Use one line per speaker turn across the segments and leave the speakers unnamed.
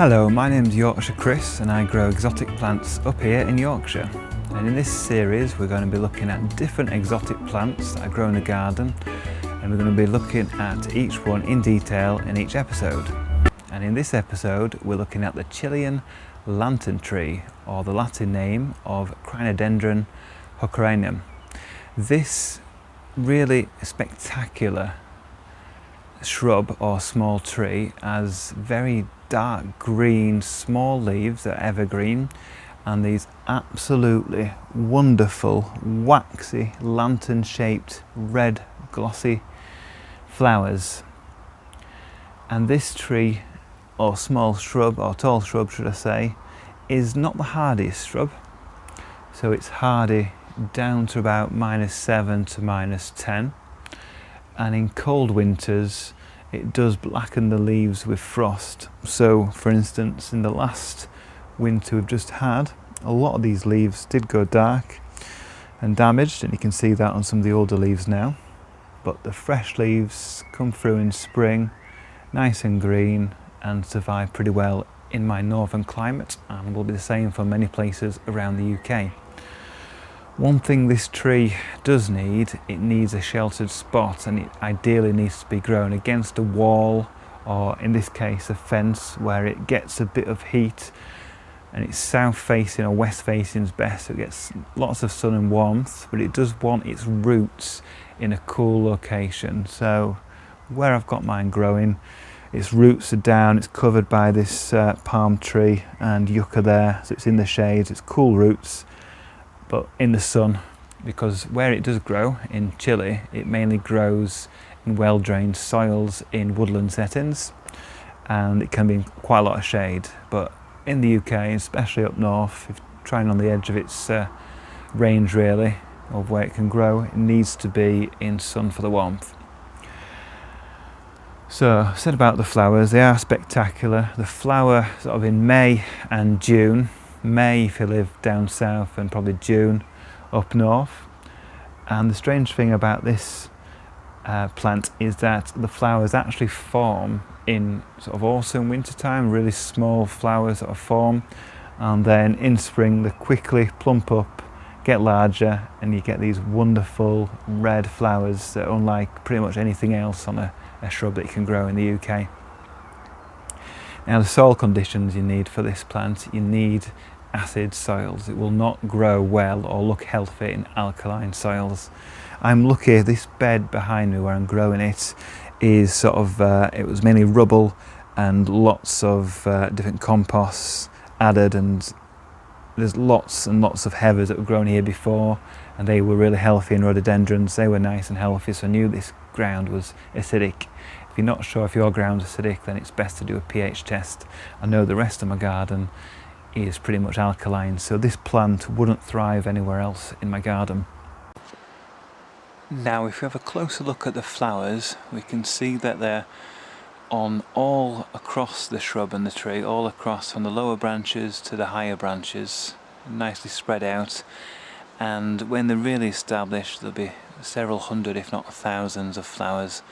Hello, my name's Yorkshire Kris and I grow exotic plants up here in Yorkshire. And in this series we're going to be looking at different exotic plants that I grow in the garden, and we're going to be looking at each one in detail in each episode. And in this episode we're looking at the Chilean Lantern Tree, or the Latin name of Crinodendron hookerianum. This really spectacular shrub or small tree has very dark green small leaves that are evergreen, and these absolutely wonderful waxy lantern shaped red glossy flowers. And this tree, or small shrub, or tall shrub should I say, is not the hardiest shrub, so it's hardy down to about -7 to -10, and in cold winters it does blacken the leaves with frost. So for instance, in the last winter we've just had, a lot of these leaves did go dark and damaged, and you can see that on some of the older leaves now. But the fresh leaves come through in spring, nice and green, and survive pretty well in my northern climate, and will be the same for many places around the UK. One thing this tree does need, it needs a sheltered spot, and it ideally needs to be grown against a wall, or in this case a fence, where it gets a bit of heat, and it's south facing or west facing is best, so it gets lots of sun and warmth, but it does want its roots in a cool location. So where I've got mine growing, its roots are down, it's covered by this palm tree and yucca there, so it's in the shade, it's cool roots, but in the sun, because where it does grow in Chile, it mainly grows in well-drained soils in woodland settings, and it can be in quite a lot of shade. But in the UK, especially up north, if trying on the edge of its range really, of where it can grow, it needs to be in sun for the warmth. So, I said about the flowers, they are spectacular. The flower sort of in May and June. May if you live down south, and probably June up north. And the strange thing about this plant is that the flowers actually form in sort of autumn, winter time. Really small flowers sort of form, and then in spring they quickly plump up, get larger, and you get these wonderful red flowers that are unlike pretty much anything else on a shrub that you can grow in the UK. Now, the soil conditions you need for this plant, you need acid soils. It will not grow well or look healthy in alkaline soils. I'm lucky this bed behind me where I'm growing it is sort of, it was mainly rubble and lots of different composts added, and there's lots and lots of heathers that were grown here before, and they were really healthy, and rhododendrons, they were nice and healthy, so I knew this ground was acidic. If you're not sure if your ground's acidic, then it's best to do a pH test. I know the rest of my garden is pretty much alkaline, so this plant wouldn't thrive anywhere else in my garden. Now, if we have a closer look at the flowers, we can see that they're on all across the shrub and the tree, all across from the lower branches to the higher branches, nicely spread out. And when they're really established, there'll be several hundred, if not thousands, of flowers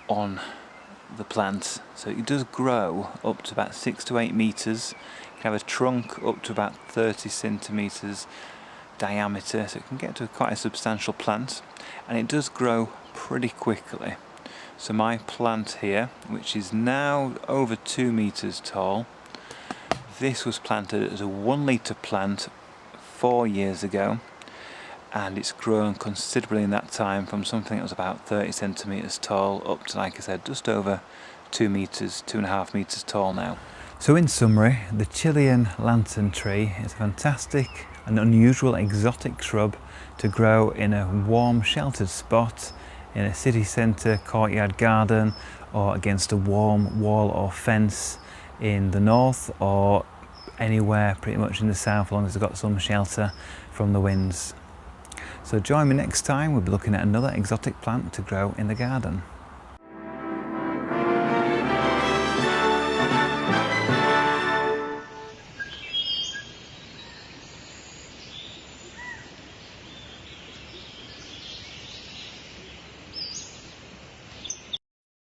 on the plant. So it does grow up to about 6 to 8 meters. You can have a trunk up to about 30 centimeters diameter, so it can get to quite a substantial plant, and it does grow pretty quickly. So my plant here, which is now over 2 meters tall, this was planted as a 1 litre plant 4 years ago, and it's grown considerably in that time, from something that was about 30 centimeters tall up to, like I said, just over 2 meters, 2.5 meters tall now. So in summary, the Chilean Lantern Tree is a fantastic and unusual exotic shrub to grow in a warm sheltered spot in a city centre courtyard garden, or against a warm wall or fence in the north, or anywhere pretty much in the south, as long as it's got some shelter from the winds. So join me next time, we'll be looking at another exotic plant to grow in the garden.